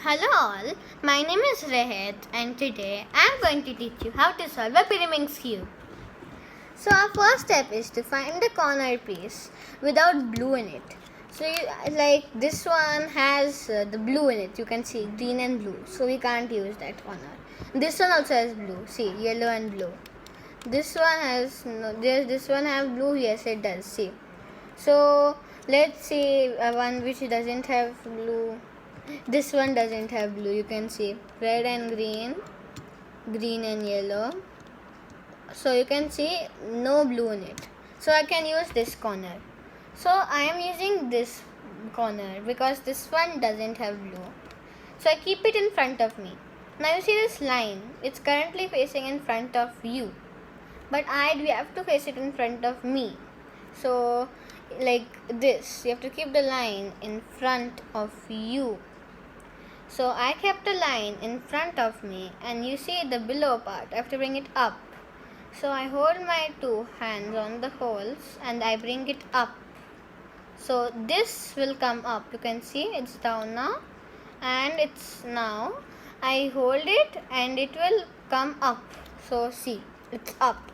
Hello all, my name is Rehat and today I am going to teach you how to solve a Pyraminx cube. So our first step is to find the corner piece without blue in it. So like this one has the blue in it, you can see green and blue, so we can't use that corner. This one also has blue, see yellow and blue. This one has no, this one have blue, yes it does, see. So let's see one which doesn't have blue. This one doesn't have blue, you can see red and green, green and yellow. So you can see no blue in it. So I can use this corner. So I am using this corner because this one doesn't have blue. So I keep it in front of me. Now you see this line, it's currently facing in front of you. But we have to face it in front of me. So like this, you have to keep the line in front of you. So I kept a line in front of me and you see the below part, I have to bring it up. So I hold my two hands on the holes and I bring it up. So this will come up, you can see it's down now and it's now. I hold it and it will come up. So see, it's up.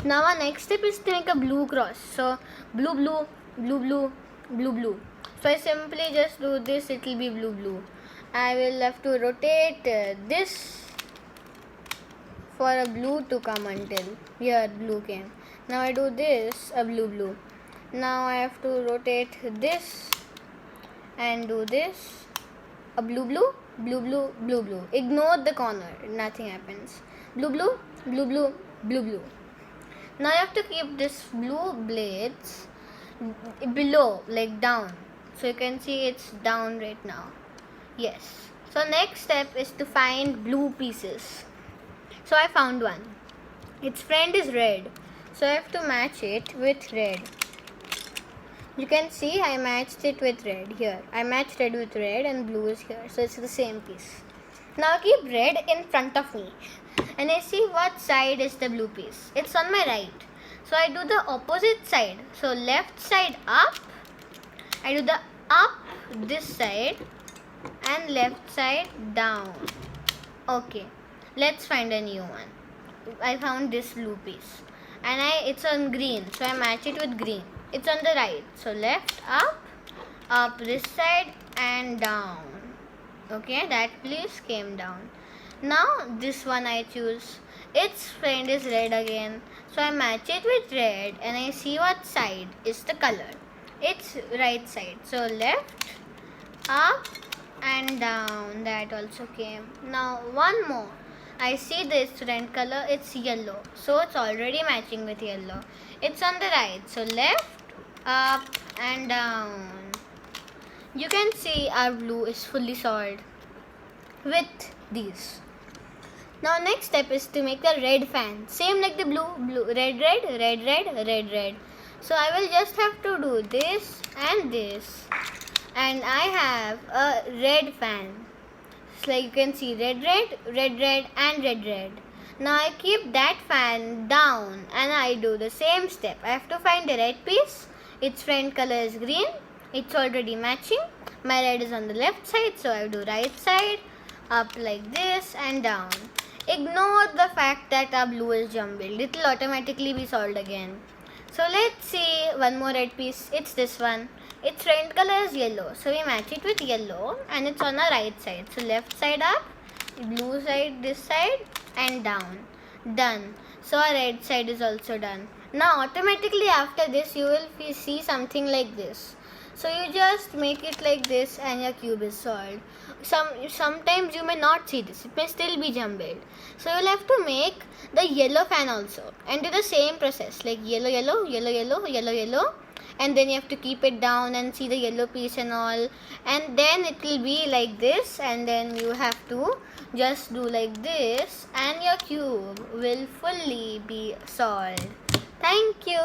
Now our next step is to make a blue cross. So blue, blue, blue, blue, blue, blue. So I simply just do this, it will be blue, blue. I will have to rotate this for a blue to come until here blue came. Now I do this, a blue, blue. Now I have to rotate this and do this, a blue, blue, blue, blue, blue, blue. Ignore the corner, nothing happens. Blue, blue, blue, blue, blue, blue. Now you have to keep this blue blades below, like down. So you can see it's down right now. Yes. So next step is to find blue pieces. So I found one. Its friend is red. So I have to match it with red. You can see I matched it with red here. I matched red with red and blue is here. So it's the same piece. Now keep red in front of me. And I see what side is the blue piece. It's on my right. So I do the opposite side. So left side up. I do the up this side. And left side down. Okay, let's find a new one. I found this blue piece and it's on green, so I match it with green. It's on the right, so left up this side and down. Okay, that piece came down. Now this one I choose. Its friend is red again, so I match it with red and I see what side is the color. It's right side, so left up and down, that also came. Now one more. I see this red color, it's yellow, so it's already matching with yellow. It's on the right, so left, up and down. You can see our blue is fully solved with these. Now next step is to make a red fan. Same like the blue, blue, red, red, red, red, red, red. So I will just have to do this and this. And I have a red fan. So like you can see red, red, red, red and red, red. Now I keep that fan down and I do the same step. I have to find the red piece. Its friend color is green. It's already matching. My red is on the left side, so I do right side, up like this and down. Ignore the fact that our blue is jumbled. It will automatically be solved again. So let's see one more red piece. It's this one. Its friend color is yellow, so we match it with yellow and it's on the right side. So left side up, blue side this side and down. Done. So our red side is also done. Now automatically after this you will see something like this. So you just make it like this and your cube is solved. Sometimes you may not see this, it may still be jumbled. So you'll have to make the yellow fan also and do the same process like yellow, yellow, yellow, yellow, yellow, yellow. And then you have to keep it down and see the yellow piece and all, and then it will be like this, and then you have to just do like this and your cube will fully be solved. Thank you.